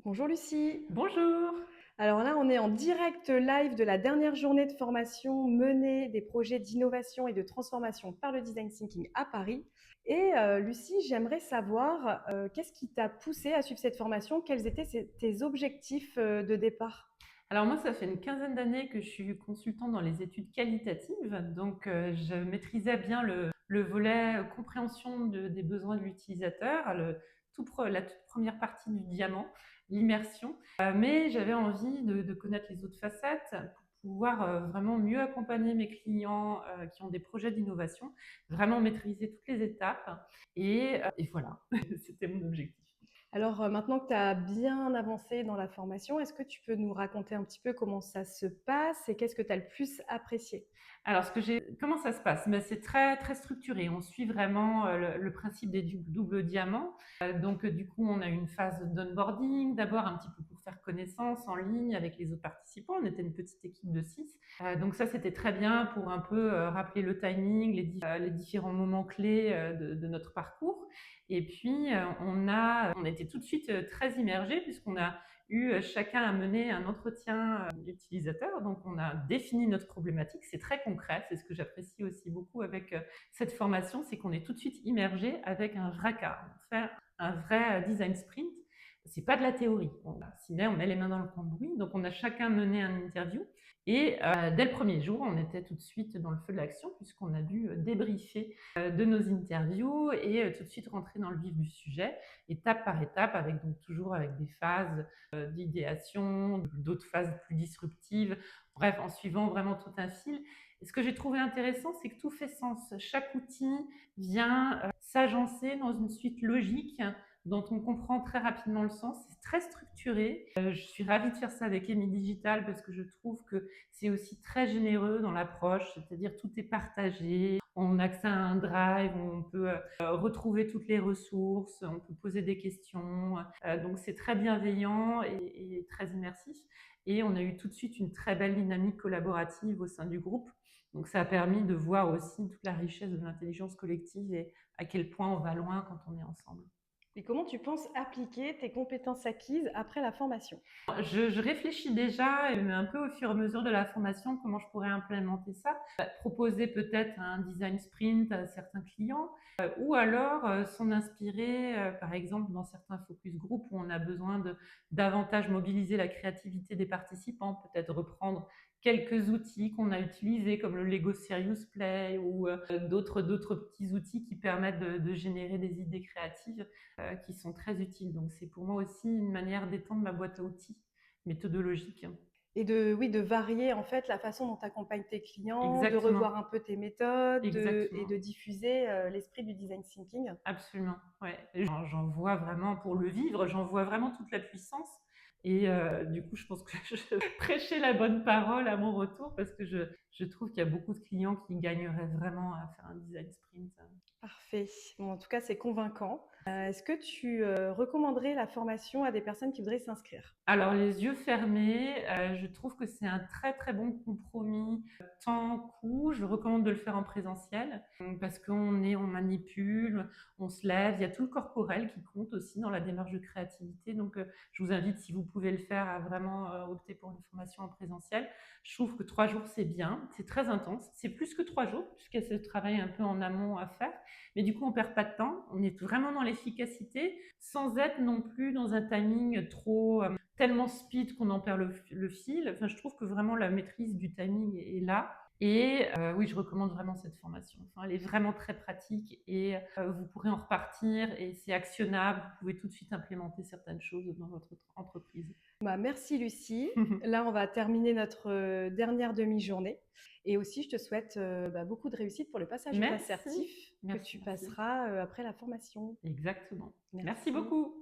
Bonjour Lucie. Bonjour. Alors là, on est en direct live de la dernière journée de formation menée des projets d'innovation et de transformation par le Design Thinking à Paris. Et Lucie, j'aimerais savoir qu'est-ce qui t'a poussé à suivre cette formation? Quels étaient tes objectifs de départ? Alors moi, ça fait une quinzaine d'années que je suis consultante dans les études qualitatives, donc je maîtrisais bien le volet compréhension des besoins de l'utilisateur, la toute première partie du diamant, l'immersion. Mais j'avais envie de connaître les autres facettes pour pouvoir vraiment mieux accompagner mes clients qui ont des projets d'innovation, vraiment maîtriser toutes les étapes. Et voilà, c'était mon objectif. Alors maintenant que tu as bien avancé dans la formation, est-ce que tu peux nous raconter un petit peu comment ça se passe et qu'est-ce que tu as le plus apprécié? Alors, comment ça se passe? Ben, c'est très, très structuré. On suit vraiment le principe des doubles diamants. Donc, du coup, on a une phase d'onboarding, d'abord un petit peu pour faire connaissance en ligne avec les autres participants. On était une petite équipe de 6. Donc, ça, c'était très bien pour un peu rappeler le timing, les différents moments clés de notre parcours. Et puis, on était tout de suite très immergés puisqu'on a eu chacun à mener un entretien utilisateur. Donc, on a défini notre problématique. C'est très concret. C'est ce que j'apprécie aussi beaucoup avec cette formation, c'est qu'on est tout de suite immergé avec un vrai cas. On fait un vrai design sprint. C'est pas de la théorie. On met les mains dans le cambouis. Donc, on a chacun mené un interview. Et dès le premier jour, on était tout de suite dans le feu de l'action puisqu'on a dû débriefer de nos interviews et tout de suite rentrer dans le vif du sujet, étape par étape, avec donc toujours avec des phases d'idéation, d'autres phases plus disruptives, bref, en suivant vraiment tout un fil. Et ce que j'ai trouvé intéressant, c'est que tout fait sens. Chaque outil vient s'agencer dans une suite logique dont on comprend très rapidement le sens. C'est très structuré. Je suis ravie de faire ça avec Emi Digital parce que je trouve que c'est aussi très généreux dans l'approche, c'est-à-dire tout est partagé. On a accès à un drive, on peut retrouver toutes les ressources, on peut poser des questions. Donc c'est très bienveillant et très immersif. Et on a eu tout de suite une très belle dynamique collaborative au sein du groupe. Donc ça a permis de voir aussi toute la richesse de l'intelligence collective et à quel point on va loin quand on est ensemble. Et comment tu penses appliquer tes compétences acquises après la formation? Je réfléchis déjà, un peu au fur et à mesure de la formation, comment je pourrais implémenter ça. Proposer peut-être un design sprint à certains clients, ou alors s'en inspirer, par exemple, dans certains focus group où on a besoin de davantage mobiliser la créativité des participants, peut-être reprendre quelques outils qu'on a utilisés comme le Lego Serious Play ou d'autres petits outils qui permettent de générer des idées créatives qui sont très utiles. Donc c'est pour moi aussi une manière d'étendre ma boîte à outils méthodologique. Et oui, de varier en fait la façon dont tu accompagnes tes clients, de Exactement, revoir un peu tes méthodes et exactement, de diffuser l'esprit du design thinking. absolument. Ouais. J'en vois vraiment, pour le vivre, j'en vois vraiment toute la puissance. Et du coup, je pense que je prêchais la bonne parole à mon retour parce que je trouve qu'il y a beaucoup de clients qui gagneraient vraiment à faire un design sprint. Parfait. Bon, en tout cas, c'est convaincant. Est-ce que tu recommanderais la formation à des personnes qui voudraient s'inscrire? Alors, les yeux fermés, je trouve que c'est un très très bon compromis temps-coût. Je recommande de le faire en présentiel parce on manipule, on se lève. Il y a tout le corporel qui compte aussi dans la démarche de créativité. Donc, je vous invite, si vous pouvez le faire, à vraiment opter pour une formation en présentiel. Je trouve que 3 jours, c'est bien. C'est très intense. C'est plus que 3 jours puisqu'il y a ce travail un peu en amont à faire. Mais du coup, on perd pas de temps. On est vraiment dans l'efficacité sans être non plus dans un timing trop tellement speed qu'on en perd le fil. Enfin, je trouve que vraiment la maîtrise du timing est là. Et oui, je recommande vraiment cette formation. Enfin, elle est vraiment très pratique et vous pourrez en repartir et c'est actionnable. Vous pouvez tout de suite implémenter certaines choses dans votre entreprise. Bah, merci Lucie. Là, on va terminer notre dernière demi-journée. Et aussi, je te souhaite bah, beaucoup de réussite pour le passage de Merci, l'assertif que merci, tu merci. passeras après la formation. Exactement. Merci Merci. beaucoup.